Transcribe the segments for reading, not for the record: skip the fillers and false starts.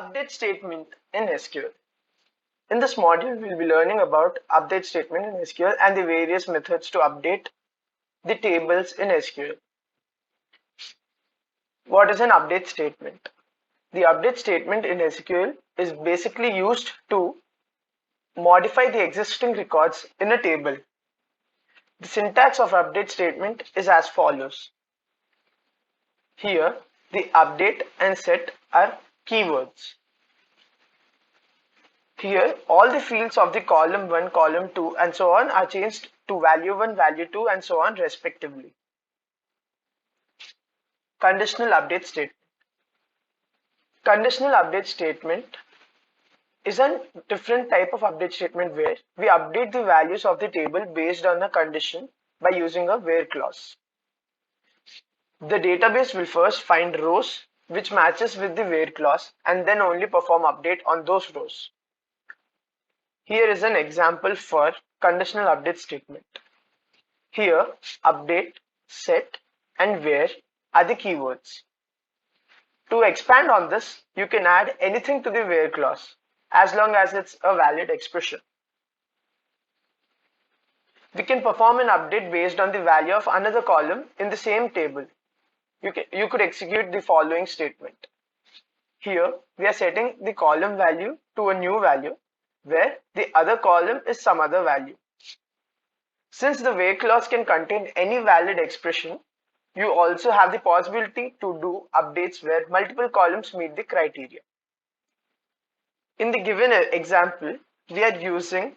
Update statement in SQL. In this module, we'll be learning about update statement in SQL and the various methods to update the tables in SQL. What is an update statement? The update statement in SQL is basically used to modify the existing records in a table. The syntax of update statement is as follows. Here, the update and set are keywords. Here, all the fields of the column 1, column 2 and so on are changed to value 1, value 2 and so on respectively. Conditional update statement. Conditional update statement is a different type of update statement where we update the values of the table based on a condition by using a where clause. The database will first find rows which matches with the where clause and then only perform update on those rows. Here is an example for conditional update statement. Here, update, set, and where are the keywords. To expand on this, you can add anything to the where clause as long as it's a valid expression. We can perform an update based on the value of another column in the same table. You could execute the following statement. Here, we are setting the column value to a new value where the other column is some other value. Since the where clause can contain any valid expression, you also have the possibility to do updates where multiple columns meet the criteria. In the given example, we are using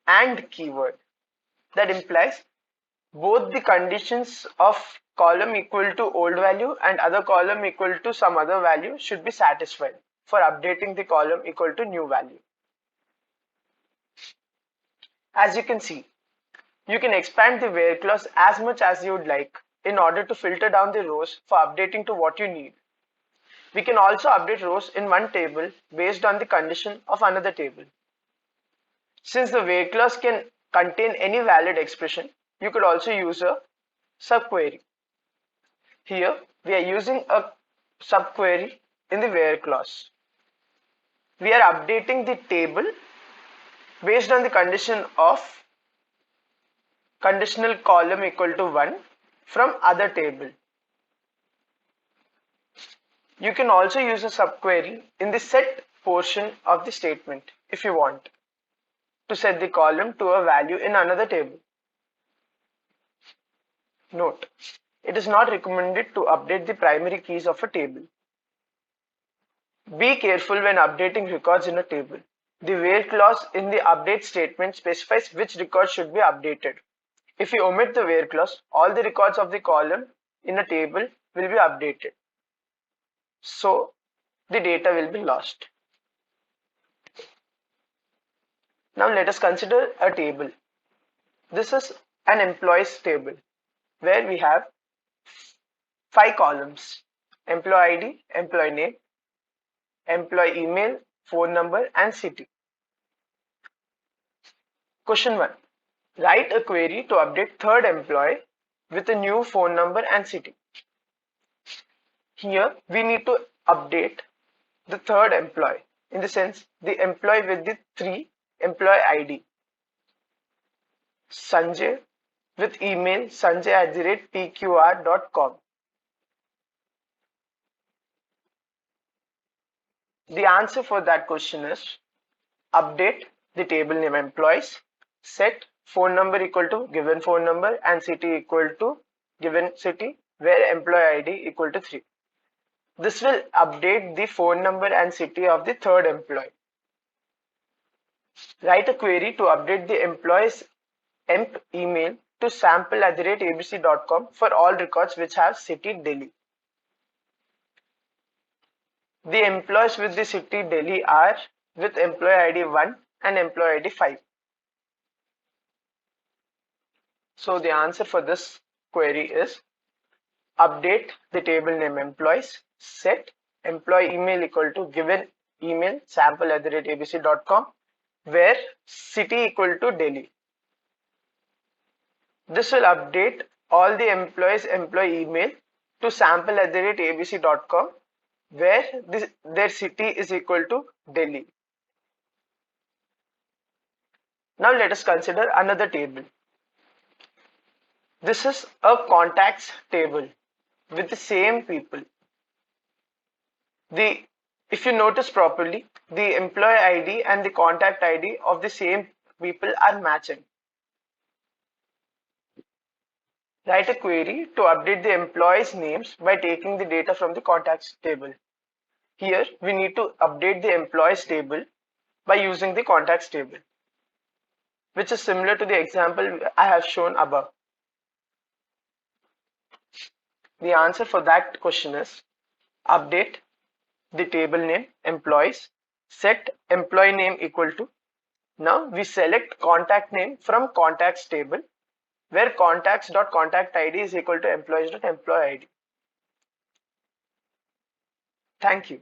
AND keyword that implies both the conditions of column equal to old value and other column equal to some other value should be satisfied for updating the column equal to new value. As you can see, you can expand the where clause as much as you would like in order to filter down the rows for updating to what you need. We can also update rows in one table based on the condition of another table. Since the where clause can contain any valid expression, you could also use a subquery. Here, we are using a subquery in the where clause. We are updating the table based on the condition of conditional column equal to 1 from other table. You can also use a subquery in the set portion of the statement if you want to set the column to a value in another table. Note, it is not recommended to update the primary keys of a table. Be careful when updating records in a table. The where clause in the update statement specifies which records should be updated. If you omit the where clause, all the records of the column in a table will be updated. So, the data will be lost. Now let us consider a table. This is an employees table where we have 5 columns: employee ID, employee name, employee email, phone number and city. Question 1. Write a query to update third employee with a new phone number and city. Here we need to update the third employee, in the sense the employee with the 3 employee ID. Sanjay with email sanjay@pqr.com. The answer for that question is update the table name employees, set phone number equal to given phone number and city equal to given city where employee ID equal to 3. This will update the phone number and city of the third employee. Write a query to update the employee's emp email to sample@abc.com for all records which have city Delhi. The employees with the city Delhi are with employee ID 1 and employee ID 5. So the answer for this query is update the table name employees, set employee email equal to given email sample@abc.com where city equal to Delhi. This will update all the employees' employee email to sample@abc.com where their city is equal to Delhi. Now let us consider another table. This is a contacts table with the same people. If you notice properly, the employee ID and the contact ID of the same people are matching. Write a query to update the employees' names by taking the data from the contacts table. Here, we need to update the employees table by using the contacts table, which is similar to the example I have shown above. The answer for that question is update the table name employees, set employee name equal to. Now we select contact name from contacts table, where contacts.contact ID is equal to employees.employee ID. Thank you.